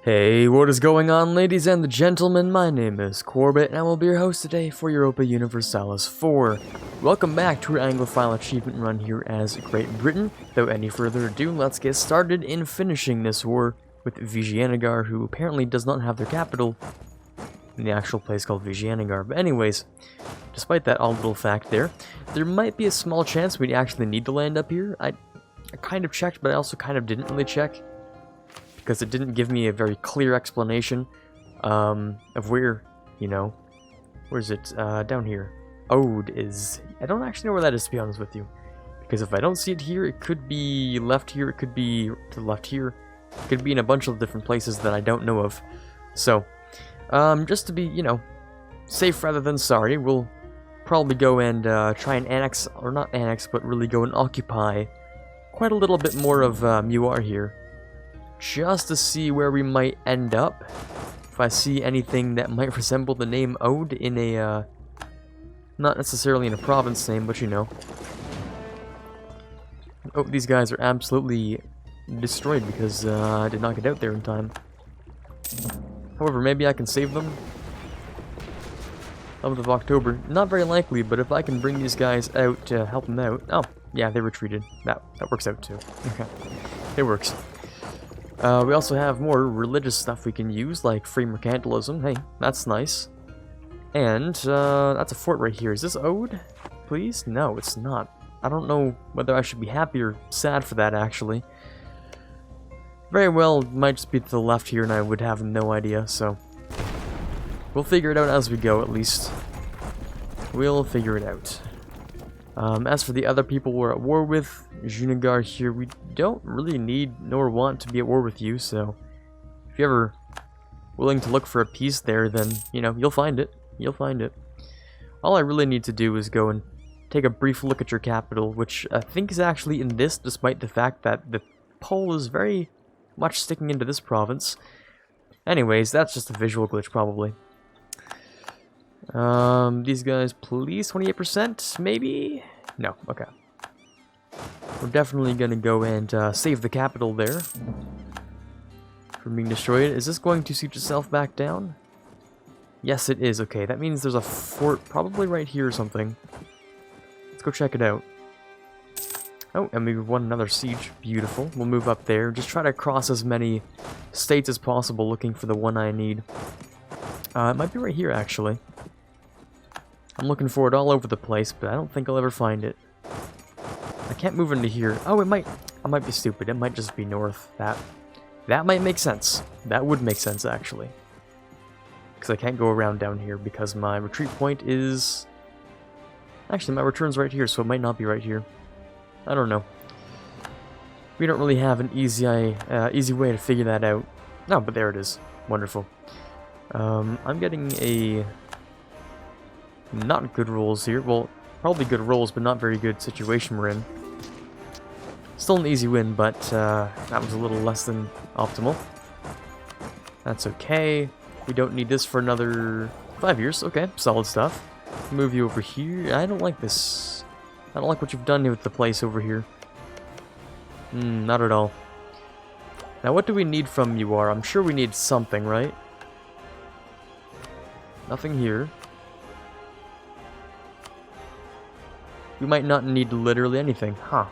Hey, what is going on, ladies and gentlemen? My name is Quarbit, and I will be your host today for Europa Universalis 4. Welcome back to our Anglophile achievement run here as Great Britain. Without any further ado, let's get started in finishing this war with Vijayanagar, who apparently does not have their capital in the actual place called Vijayanagar. But anyways, despite that odd little fact there might be a small chance we actually need to land up here. I kind of checked, but I also kind of didn't really check, because it didn't give me a very clear explanation of where, where's it? Down here. Ode is... I don't actually know where that is, to be honest with you. Because if I don't see it here, it could be left here, it could be to the left here. It could be in a bunch of different places that I don't know of. So, just to be, safe rather than sorry, we'll probably go and try and annex, or not annex, but really go and occupy quite a little bit more of UR here, just to see where we might end up. If I see anything that might resemble the name Ode in a, not necessarily in a province name, but Oh, these guys are absolutely destroyed because I did not get out there in time. However, maybe I can save them. 11th of October. Not very likely, but if I can bring these guys out to help them out... Oh, yeah, they retreated. That works out too. Okay. It works. We also have more religious stuff we can use, like free mercantilism. Hey, that's nice. And, that's a fort right here. Is this Ode? Please? No, it's not. I don't know whether I should be happy or sad for that, actually. Very well, it might just be to the left here, and I would have no idea, so... We'll figure it out as we go, at least. We'll figure it out. As for the other people we're at war with, Vijayanagar here, we don't really need nor want to be at war with you, so if you're ever willing to look for a peace there, then, you'll find it. You'll find it. All I really need to do is go and take a brief look at your capital, which I think is actually in this, despite the fact that the pole is very much sticking into this province. Anyways, that's just a visual glitch, probably. These guys, please, 28%, maybe? No, okay. We're definitely gonna go and save the capital there from being destroyed. Is this going to siege itself back down? Yes, it is. Okay, that means there's a fort probably right here or something. Let's go check it out. Oh, and we won another siege. Beautiful. We'll move up there. Just try to cross as many states as possible looking for the one I need. It might be right here, actually. I'm looking for it all over the place, but I don't think I'll ever find it. I can't move into here. Oh, it might... I might be stupid. It might just be north. That might make sense. That would make sense, actually. Because I can't go around down here because my retreat point is... Actually, my return's right here, so it might not be right here. I don't know. We don't really have an easy way to figure that out. No, but there it is. Wonderful. I'm getting a... not good rolls here. Well, probably good rolls, but not very good situation we're in. Still an easy win, but that was a little less than optimal. That's okay. We don't need this for another 5 years. Okay, solid stuff. Move you over here. I don't like this. I don't like what you've done with the place over here. Not at all. Now, what do we need from you, UR? I'm sure we need something, right? Nothing here. We might not need literally anything. Huh.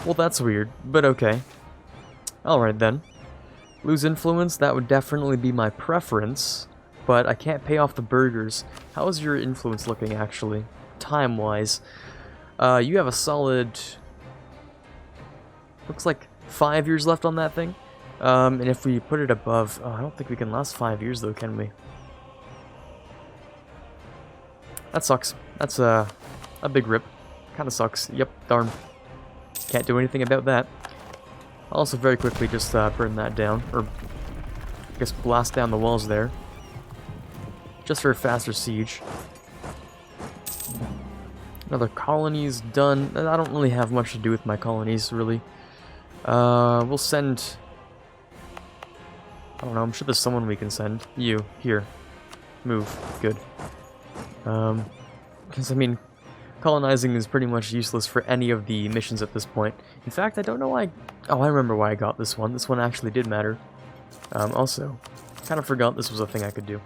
Well, that's weird, but okay. Alright then. Lose influence, that would definitely be my preference, but I can't pay off the burgers. How is your influence looking, actually? Time-wise. You have a solid... looks like 5 years left on that thing. And if we put it above... Oh, I don't think we can last 5 years, though, can we? That sucks. That's a big rip. Kinda sucks. Yep, darn. Can't do anything about that. I'll also very quickly just burn that down. Or, I guess, blast down the walls there. Just for a faster siege. Another colony's done. I don't really have much to do with my colonies, really. We'll send... I don't know, I'm sure there's someone we can send. You, here. Move. Good. Because, I mean, colonizing is pretty much useless for any of the missions at this point. In fact, I don't know why... Oh, I remember why I got this one. This one actually did matter. Also, kind of forgot this was a thing I could do.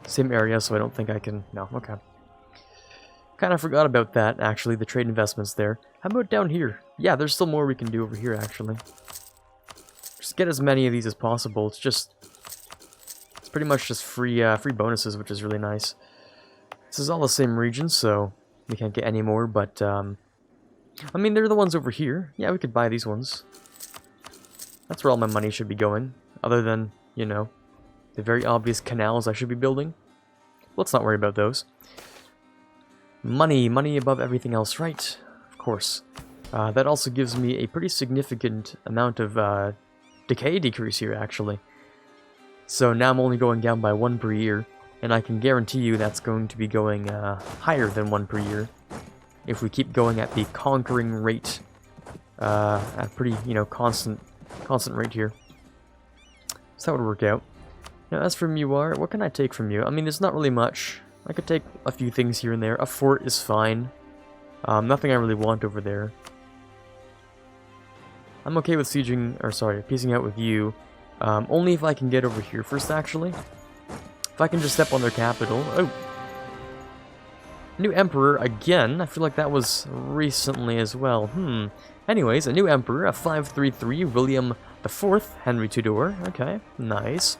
Same area, so I don't think I can... No, okay. Kind of forgot about that, actually, the trade investments there. How about down here? Yeah, there's still more we can do over here, actually. Just get as many of these as possible. It's pretty much just free bonuses, which is really nice. This is all the same region, so we can't get any more, but, I mean, they're the ones over here. Yeah, we could buy these ones. That's where all my money should be going, other than, you know, the very obvious canals I should be building. Let's not worry about those. Money above everything else, right? Of course. That also gives me a pretty significant amount of decay decrease here, actually. So now I'm only going down by 1 per year, and I can guarantee you that's going to be going higher than 1 per year if we keep going at the conquering rate, at a pretty, you know, constant rate here. So that would work out. Now, as for Muar, what can I take from you? I mean, there's not really much. I could take a few things here and there. A fort is fine. Nothing I really want over there. I'm okay with piecing out with you. Only if I can get over here first, actually. If I can just step on their capital. Oh! New Emperor again. I feel like that was recently as well. Anyways, a new Emperor, a 533, William IV, Henry Tudor. Okay, nice.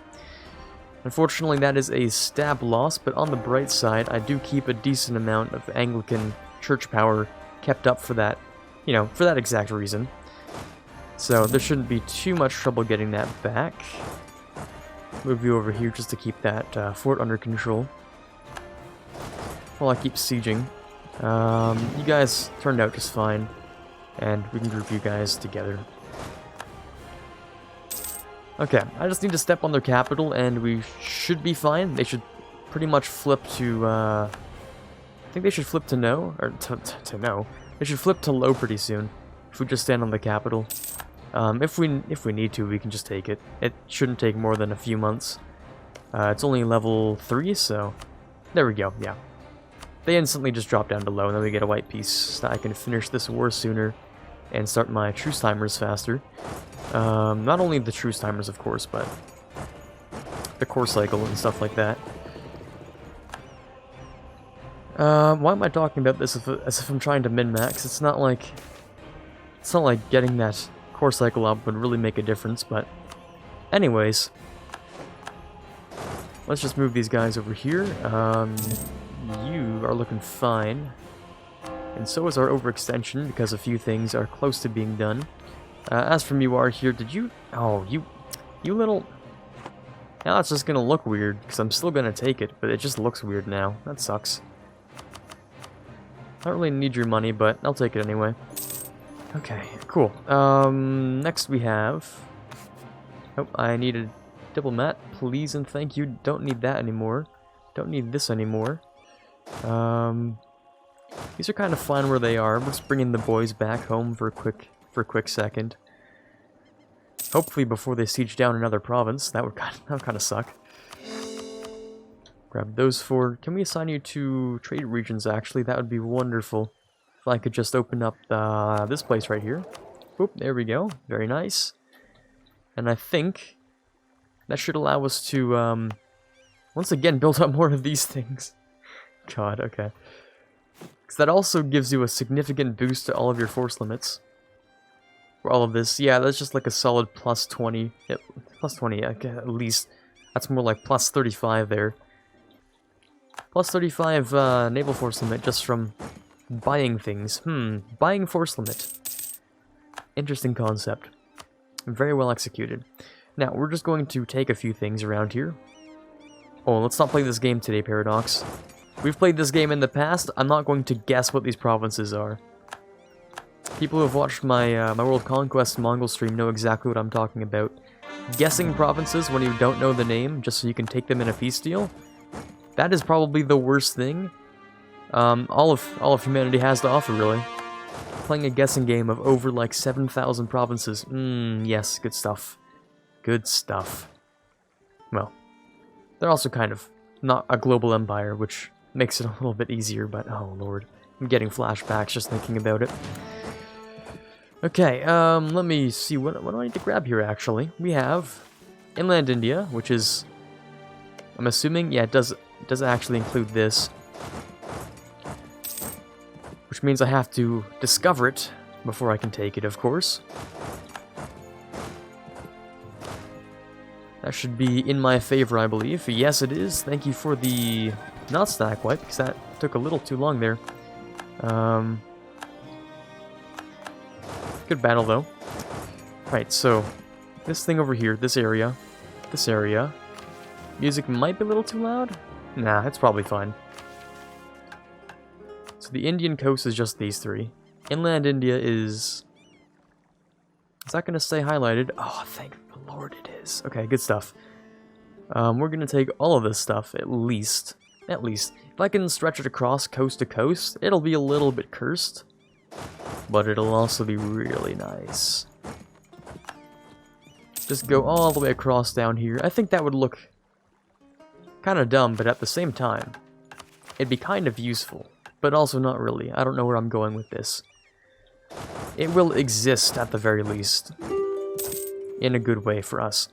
Unfortunately, that is a stab loss, but on the bright side, I do keep a decent amount of Anglican church power kept up for that, you know, for that exact reason. So there shouldn't be too much trouble getting that back. Move you over here just to keep that fort under control. While I keep sieging. You guys turned out just fine, and we can group you guys together. Okay, I just need to step on their capital, and we should be fine. They should pretty much flip to, I think they should flip to no, or to no. They should flip to low pretty soon, if we just stand on the capital. If we need to, we can just take it. It shouldn't take more than a few months. It's only level 3, so there we go, yeah. They instantly just drop down to low, and then we get a white piece, so I can finish this war sooner and start my truce timers faster. Not only the truce timers, of course, but the core cycle and stuff like that. Why am I talking about this as if I'm trying to min-max? It's not like getting that core cycle up would really make a difference, but anyways, let's just move these guys over here. You are looking fine, and so is our overextension because a few things are close to being done. As for Muar here, did you... Oh, you little... Now it's just gonna look weird, because I'm still gonna take it, but it just looks weird now. That sucks. I don't really need your money, but I'll take it anyway. Okay, cool. Next we have... Oh, I need a diplomat. Please and thank you. Don't need that anymore. Don't need this anymore. These are kind of fine where they are. We're just bringing the boys back home for a quick second. Hopefully before they siege down another province. That would kind of suck. Grab those 4. Can we assign you to trade regions, actually? That would be wonderful. If I could just open up this place right here. Oop, there we go. Very nice. And I think that should allow us to, once again, build up more of these things. God, okay. Because that also gives you a significant boost to all of your force limits. For all of this. Yeah, that's just like a solid plus 20. Yep, plus 20, okay, at least. That's more like plus 35 there. Plus 35 naval force limit just from buying things. Buying force limit. Interesting concept. Very well executed. Now, we're just going to take a few things around here. Oh, let's not play this game today, Paradox. We've played this game in the past. I'm not going to guess what these provinces are. People who have watched my my World Conquest Mongol stream know exactly what I'm talking about. Guessing provinces when you don't know the name, just so you can take them in a peace deal, that is probably the worst thing all of humanity has to offer, really. Playing a guessing game of over like 7,000 provinces. Yes, good stuff. Good stuff. Well, they're also kind of not a global empire, which makes it a little bit easier, but oh lord. I'm getting flashbacks just thinking about it. Okay, let me see, what do I need to grab here, actually? We have inland India, which is, I'm assuming, yeah, it does actually include this. Which means I have to discover it before I can take it, of course. That should be in my favor, I believe. Yes, it is. Thank you for the not stack wipe, because that took a little too long there. Good battle, though. Right, so this thing over here, this area. Music might be a little too loud? Nah, it's probably fine. So the Indian coast is just these three. Inland India is... Is that going to stay highlighted? Oh, thank the Lord it is. Okay, good stuff. We're going to take all of this stuff, at least. At least. If I can stretch it across coast to coast, it'll be a little bit cursed. But it'll also be really nice. Just go all the way across down here. I think that would look kind of dumb, but at the same time, it'd be kind of useful. But also not really. I don't know where I'm going with this. It will exist at the very least. In a good way for us.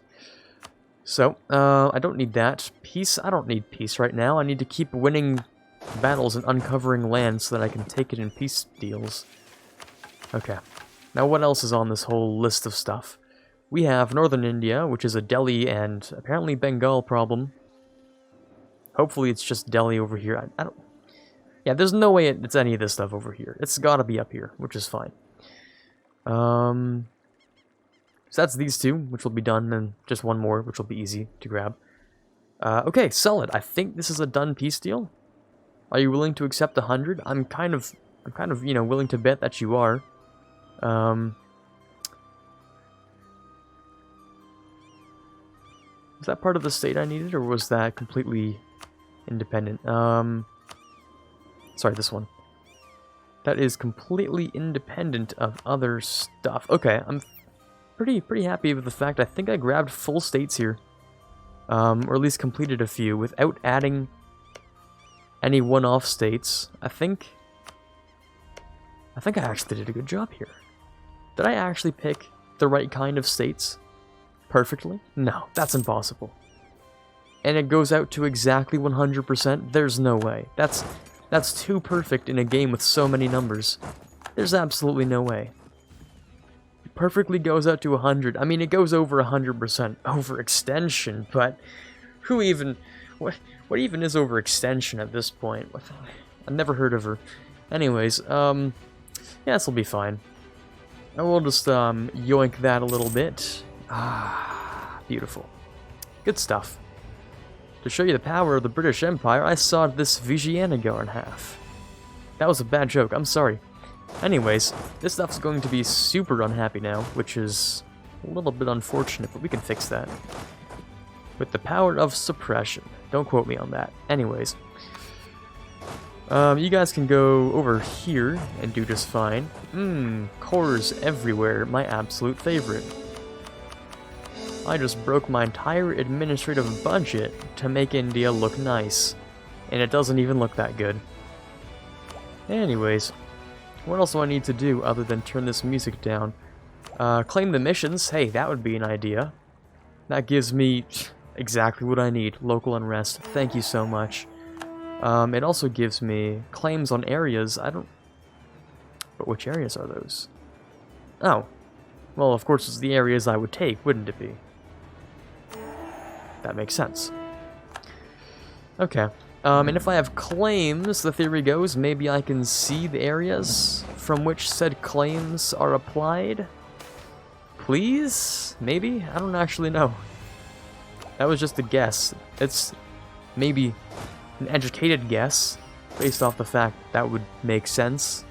So, I don't need that. Peace? I don't need peace right now. I need to keep winning battles and uncovering land so that I can take it in peace deals. Okay. Now what else is on this whole list of stuff? We have Northern India, which is a Delhi and apparently Bengal problem. Hopefully it's just Delhi over here. I don't... Yeah, there's no way it's any of this stuff over here. It's gotta be up here, which is fine. So that's these two, which will be done, and just one more, which will be easy to grab. Okay, solid. I think this is a done peace deal. Are you willing to accept 100? I'm kind of, you know, willing to bet that you are. Was that part of the state I needed, or was that completely independent? Sorry, this one. That is completely independent of other stuff. Okay, I'm pretty happy with the fact I think I grabbed full states here. Or at least completed a few without adding any one-off states. I think I actually did a good job here. Did I actually pick the right kind of states perfectly? No, that's impossible. And it goes out to exactly 100%? There's no way. That's too perfect in a game with so many numbers. There's absolutely no way. It perfectly goes out to 100. I mean, it goes over 100% overextension, but who even... What even is overextension at this point? I've never heard of her. Anyways, yeah, this'll be fine. I will just, yoink that a little bit. Ah, beautiful. Good stuff. To show you the power of the British Empire, I sawed this Vijayanagar in half. That was a bad joke, I'm sorry. Anyways, this stuff's going to be super unhappy now, which is a little bit unfortunate, but we can fix that. With the power of suppression. Don't quote me on that. Anyways. You guys can go over here and do just fine. Cores everywhere, my absolute favorite. I just broke my entire administrative budget to make India look nice. And it doesn't even look that good. Anyways, what else do I need to do other than turn this music down? Claim the missions. Hey, that would be an idea. That gives me exactly what I need. Local unrest. Thank you so much. It also gives me claims on areas. I don't... But which areas are those? Oh. Well, of course it's the areas I would take, wouldn't it be? That makes sense. Okay. And if I have claims, the theory goes, maybe I can see the areas from which said claims are applied? Please? Maybe? I don't actually know. That was just a guess. It's maybe an educated guess, based off the fact that would make sense.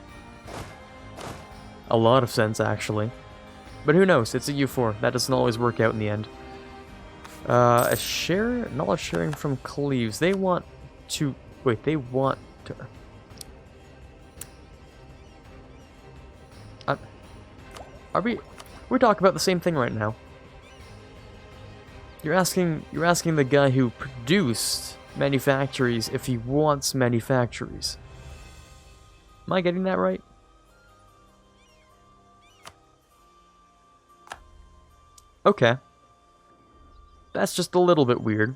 A lot of sense, actually. But who knows? It's a EU4. That doesn't always work out in the end. Knowledge sharing from Cleaves. They want to... Wait, they want to... We're talking about the same thing right now. You're asking the guy who produced manufactories if he wants manufactories. Am I getting that right? Okay. That's just a little bit weird.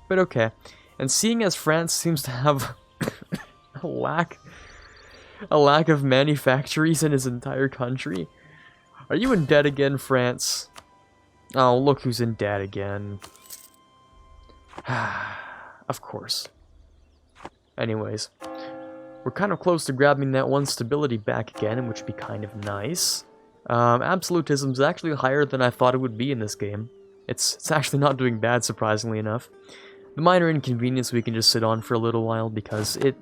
But okay. And seeing as France seems to have a lack of manufactories in his entire country. Are you in debt again, France? Oh, look who's in debt again. Of course. Anyways. We're kind of close to grabbing that one stability back again, which would be kind of nice. Absolutism's actually higher than I thought it would be in this game. It's actually not doing bad, surprisingly enough. The minor inconvenience we can just sit on for a little while because it...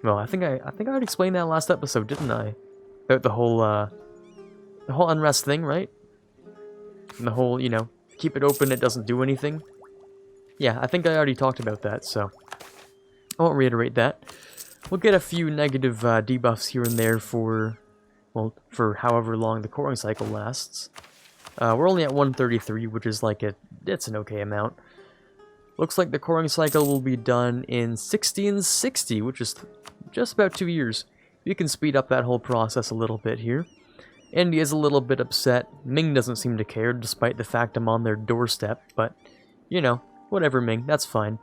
Well, I think I already explained that last episode, didn't I? About the whole unrest thing, right? And the whole, you know, keep it open, it doesn't do anything. Yeah, I think I already talked about that, so I won't reiterate that. We'll get a few negative debuffs here and there for, well, for however long the coring cycle lasts. We're only at 133, which is like it's an okay amount. Looks like the coring cycle will be done in 1660, which is just about 2 years. You can speed up that whole process a little bit here. India's a little bit upset. Ming doesn't seem to care, despite the fact I'm on their doorstep, but, you know, whatever, Ming, that's fine.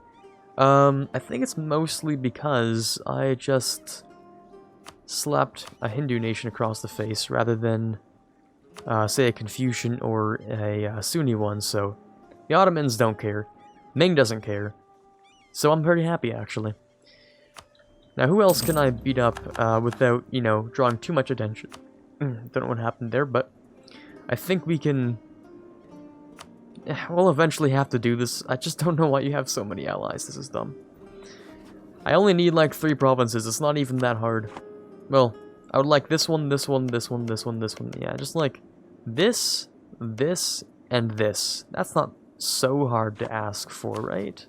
I think it's mostly because I just slapped a Hindu nation across the face rather than, say, a Confucian or a Sunni one, so the Ottomans don't care. Ming doesn't care. So I'm pretty happy, actually. Now, who else can I beat up without, you know, drawing too much attention? Don't know what happened there, but I think we can... We'll eventually have to do this. I just don't know why you have so many allies. This is dumb. I only need like 3 provinces. It's not even that hard. Well, I would like this one, this one, this one, this one, this one. Yeah, just like this, this, and this. That's not so hard to ask for, right?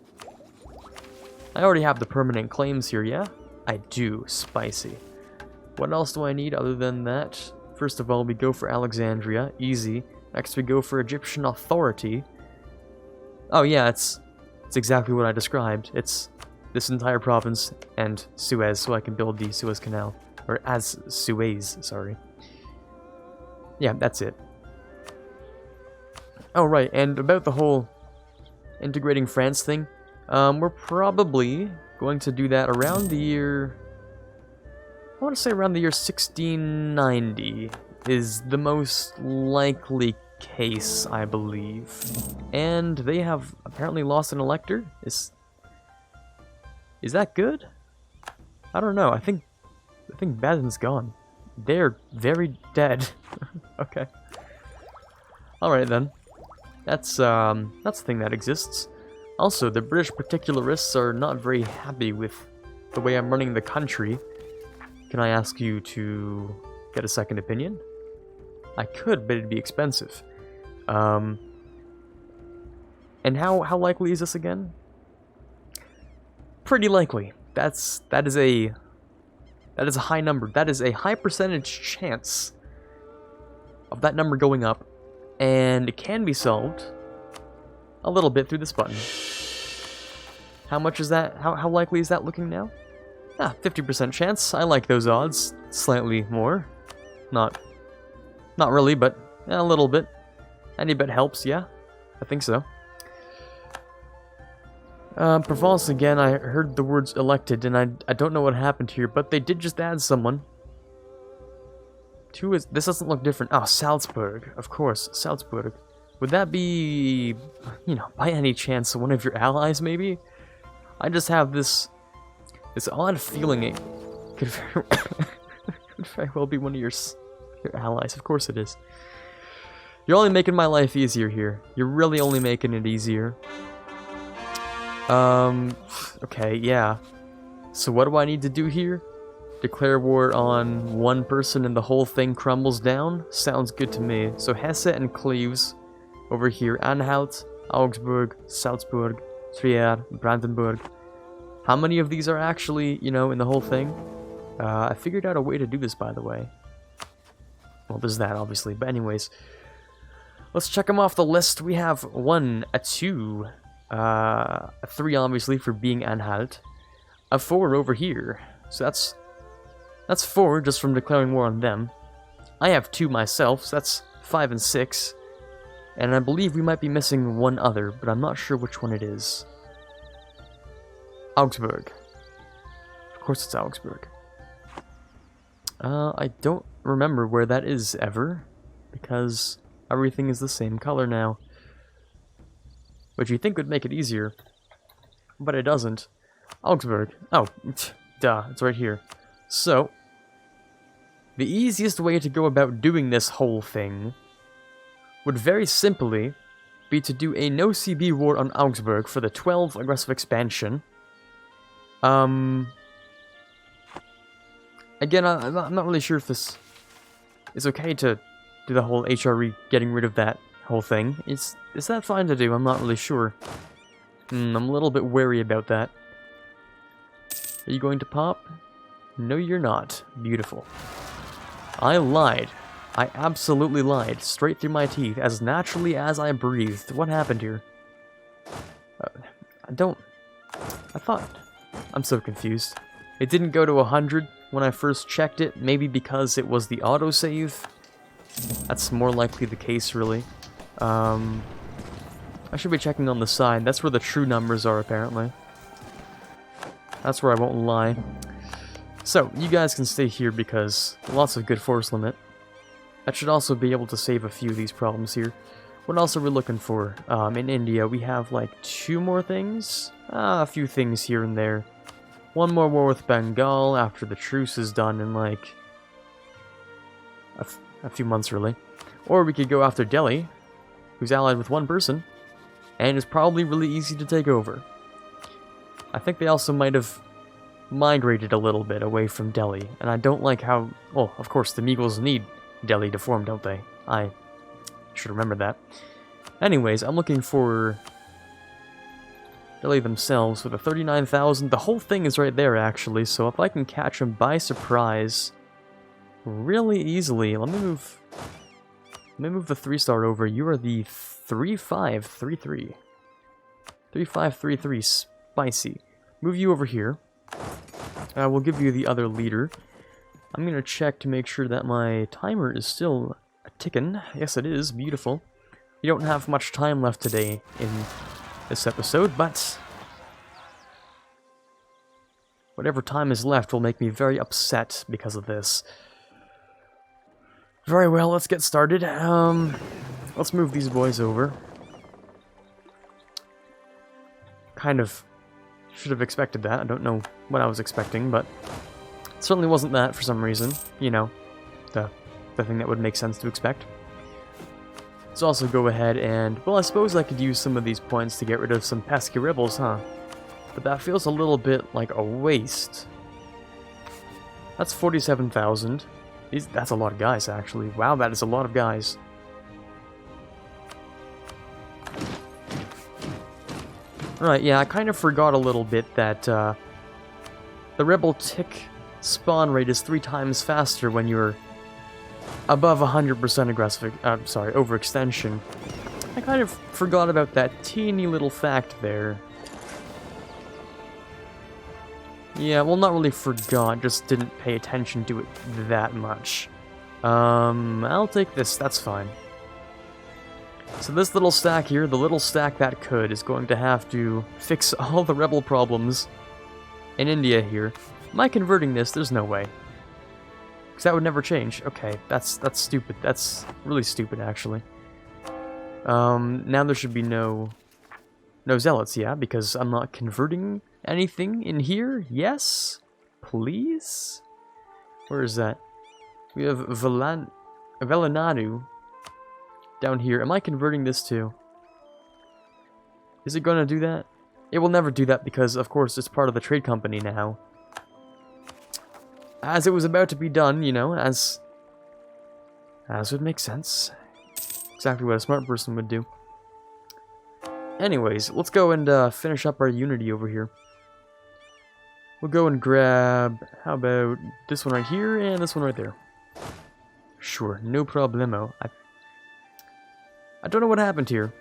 I already have the permanent claims here, yeah? I do. Spicy. What else do I need other than that? First of all, we go for Alexandria. Easy. Next, we go for Egyptian authority. Oh yeah, it's exactly what I described. It's this entire province and Suez, so I can build the Suez Canal. Or as Suez, sorry. Yeah, that's it. Oh right, and about the whole integrating France thing, we're probably going to do that around the year... I want to say around the year 1690 is the most likely case, I believe. And they have apparently lost an elector? Is that good? I don't know. I think Baden's gone. They're very dead. Okay. Alright then. That's a thing that exists. Also, the British particularists are not very happy with the way I'm running the country. Can I ask you to get a second opinion? I could, but it'd be expensive. And how likely is this again? Pretty likely. That is a high number. That is a high percentage chance of that number going up, and it can be solved a little bit through this button. How much is that? How likely is that looking now? 50% chance. I like those odds. Slightly more. Not really, but a little bit. Any bit helps, yeah? I think so. Provence again, I heard the words elected, and I don't know what happened here, but they did just add someone. This doesn't look different. Oh, Salzburg. Of course, Salzburg. Would that be, you know, by any chance one of your allies, maybe? I just have this odd feeling it could very well be one of your allies. Of course it is. You're only making my life easier here. You're really only making it easier. Okay, yeah. So what do I need to do here? Declare war on one person and the whole thing crumbles down? Sounds good to me. So Hesse and Cleves over here. Anhalt, Augsburg, Salzburg, Trier, Brandenburg. How many of these are actually, you know, in the whole thing? I figured out a way to do this, by the way. Well, there's that, obviously. But anyways, let's check them off the list. We have 1, a 2, a 3, obviously, for being Anhalt. A 4 over here. So that's 4 just from declaring war on them. I have 2 myself, so that's 5 and 6. And I believe we might be missing one other, but I'm not sure which one it is. Augsburg. Of course it's Augsburg. I don't remember where that is ever, because everything is the same color now. Which you think would make it easier, but it doesn't. Augsburg. Oh, duh, it's right here. So, the easiest way to go about doing this whole thing would very simply be to do a no-CB war on Augsburg for the 12 aggressive expansion. Again, I'm not really sure if this is okay to do the whole HRE getting rid of that whole thing. Is that fine to do? I'm not really sure. I'm a little bit wary about that. Are you going to pop? No, you're not. Beautiful. I lied. I absolutely lied. Straight through my teeth, as naturally as I breathed. What happened here? I thought... I'm so confused. It didn't go to 100 when I first checked it, maybe because it was the autosave. That's more likely the case, really. I should be checking on the side. That's where the true numbers are, apparently. That's where I won't lie. So, you guys can stay here because lots of good force limit. That should also be able to save a few of these problems here. What else are we looking for? In India, we have like 2 more things? A few things here and there. One more war with Bengal after the truce is done in like a few months, really. Or we could go after Delhi, who's allied with one person, and is probably really easy to take over. I think they also might have migrated a little bit away from Delhi, and I don't like how... Well, of course, the Mughals need Delhi to form, don't they? I should remember that. Anyways, I'm looking for Delhi themselves with a 39,000. The whole thing is right there, actually, so if I can catch them by surprise really easily... Let me move the 3-star over. You are the 3533. 3533 spicy. Move you over here. We'll give you the other leader. I'm gonna check to make sure that my timer is still ticking. Yes, it is. Beautiful. You don't have much time left today in this episode, but whatever time is left will make me very upset because of this. Very well, let's get started. Let's move these boys over. Kind of should have expected that. I don't know what I was expecting, but it certainly wasn't that for some reason. You know, the thing that would make sense to expect. Let's also go ahead and... Well, I suppose I could use some of these points to get rid of some pesky rebels, huh? But that feels a little bit like a waste. That's 47,000. That's a lot of guys, actually. Wow, that is a lot of guys. Right, yeah, I kind of forgot a little bit that the rebel tick spawn rate is 3 times faster when you're above 100% aggressive, overextension. I kind of forgot about that teeny little fact there. Yeah, well, not really forgot, just didn't pay attention to it that much. I'll take this, that's fine. So this little stack here, the little stack that could, is going to have to fix all the rebel problems in India here. Am I converting this? There's no way. Because that would never change. Okay, that's stupid. That's really stupid, actually. Now there should be no zealots, yeah? Because I'm not converting anything in here? Yes? Please? Where is that? We have Velanadu down here. Am I converting this too? Is it going to do that? It will never do that because, of course, it's part of the trade company now. As it was about to be done, you know, as would make sense. Exactly what a smart person would do. Anyways, let's go and finish up our unity over here. We'll go and grab, how about this one right here and this one right there. Sure, no problemo. I don't know what happened here,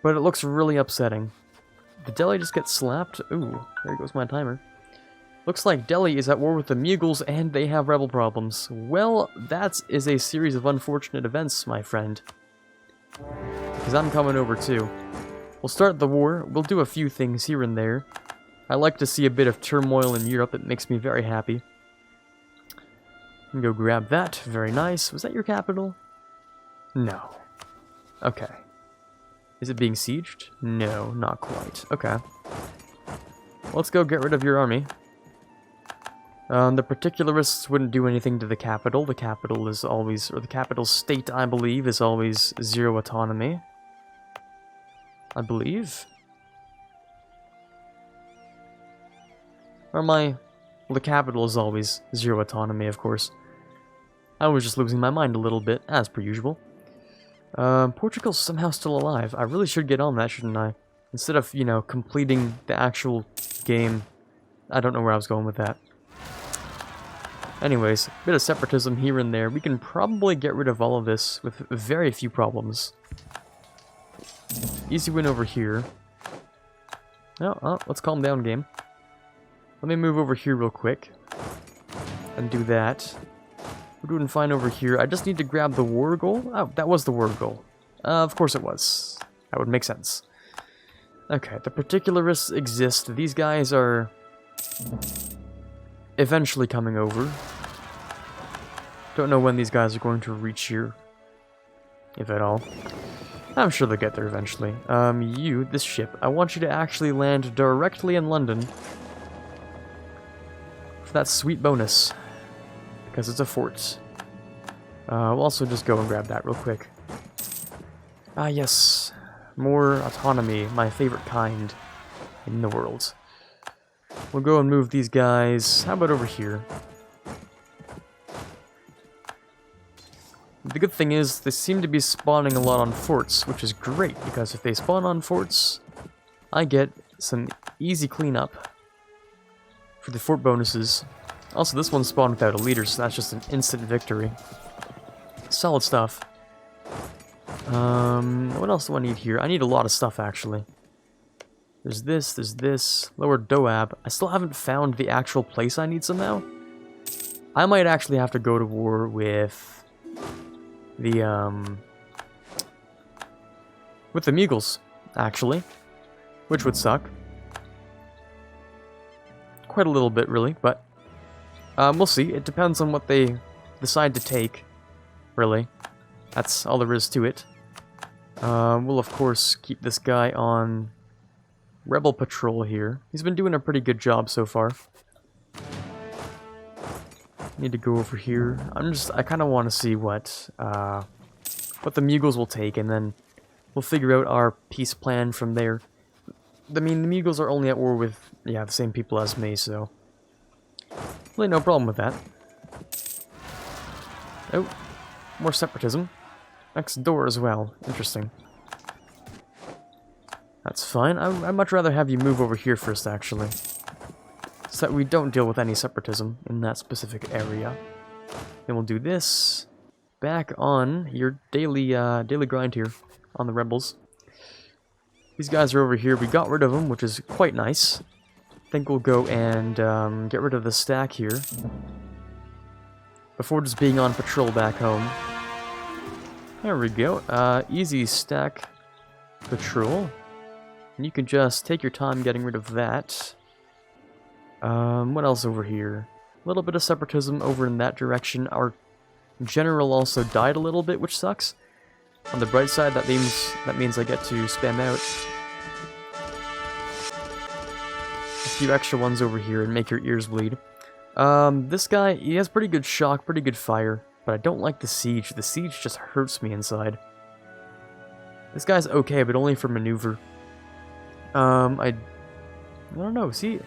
but it looks really upsetting. Did Delhi just get slapped? Ooh, there goes my timer. Looks like Delhi is at war with the Mughals and they have rebel problems. Well, that is a series of unfortunate events, my friend. Because I'm coming over too. We'll start the war, we'll do a few things here and there. I like to see a bit of turmoil in Europe, it makes me very happy. Go grab that, very nice. Was that your capital? No. Okay. Is it being sieged? No, not quite. Okay. Let's go get rid of your army. The particularists wouldn't do anything to the capital. The capital is always, or the capital state, I believe, is always 0 autonomy. I believe. Or well, the capital is always 0 autonomy, of course. I was just losing my mind a little bit, as per usual. Portugal's somehow still alive. I really should get on that, shouldn't I? Instead of, you know, completing the actual game. I don't know where I was going with that. Anyways, a bit of separatism here and there. We can probably get rid of all of this with very few problems. Easy win over here. Oh, let's calm down, game. Let me move over here real quick. And do that. We're doing fine over here. I just need to grab the war goal. Oh, that was the war goal. Of course it was. That would make sense. Okay, the particularists exist. These guys are eventually coming over. Don't know when these guys are going to reach here. If at all. I'm sure they'll get there eventually. This ship, I want you to actually land directly in London. For that sweet bonus. Because it's a fort. We'll also just go and grab that real quick. Ah, yes. More autonomy, my favorite kind in the world. We'll go and move these guys. How about over here? The good thing is, they seem to be spawning a lot on forts, which is great, because if they spawn on forts, I get some easy cleanup for the fort bonuses. Also, this one spawned without a leader, so that's just an instant victory. Solid stuff. What else do I need here? I need a lot of stuff, actually. There's this, Lower Doab. I still haven't found the actual place I need somehow. I might actually have to go to war with the Mughals, actually. Which would suck. Quite a little bit, really, but we'll see. It depends on what they decide to take, really. That's all there is to it. We'll, of course, keep this guy on Rebel Patrol here. He's been doing a pretty good job so far. Need to go over here. I kind of want to see what the Mughals will take, and then we'll figure out our peace plan from there. I mean, the Mughals are only at war with, the same people as me, so really no problem with that. Oh, more separatism. Next door as well. Interesting. That's fine. I'd much rather have you move over here first, actually. So that we don't deal with any separatism in that specific area. Then we'll do this. Back on your daily grind here on the rebels. These guys are over here. We got rid of them, which is quite nice. I think we'll go and get rid of the stack here. Before just being on patrol back home. There we go. Easy stack patrol. And you can just take your time getting rid of that. What else over here? A little bit of separatism over in that direction. Our general also died a little bit, which sucks. On the bright side, that means I get to spam out a few extra ones over here and make your ears bleed. This guy, he has pretty good shock, pretty good fire, but I don't like the siege. The siege just hurts me inside. This guy's okay, but only for maneuver. I don't know, see,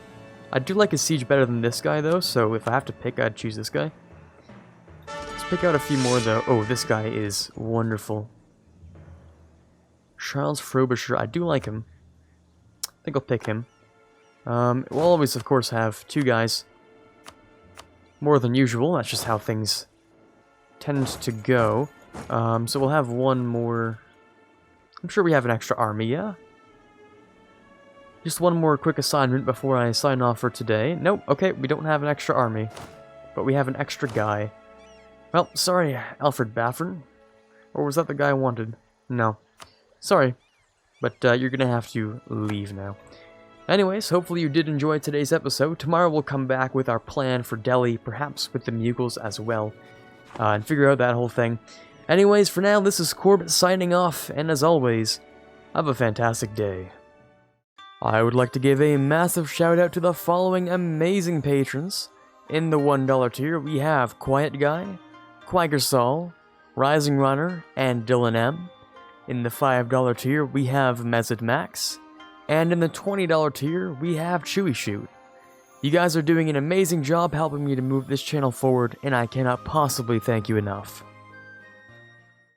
I do like his siege better than this guy, though, so if I have to pick, I'd choose this guy. Let's pick out a few more, though. Oh, this guy is wonderful. Charles Frobisher, I do like him. I think I'll pick him. We'll always, of course, have two guys. More than usual, that's just how things tend to go. So we'll have one more. I'm sure we have an extra army, yeah? Just one more quick assignment before I sign off for today. Nope, okay, we don't have an extra army, but we have an extra guy. Well, sorry, Alfred Baffin. Or was that the guy I wanted? No. Sorry, but you're gonna have to leave now. Anyways, hopefully you did enjoy today's episode. Tomorrow we'll come back with our plan for Delhi, perhaps with the Mughals as well, and figure out that whole thing. Anyways, for now, this is Quarbit signing off, and as always, have a fantastic day. I would like to give a massive shout out to the following amazing patrons. In the $1 tier, we have Quiet Guy, Quaggersol, Rising Runner, and Dylan M. In the $5 tier, we have Mezid Max. And in the $20 tier, we have Chewy Shoot. You guys are doing an amazing job helping me to move this channel forward, and I cannot possibly thank you enough.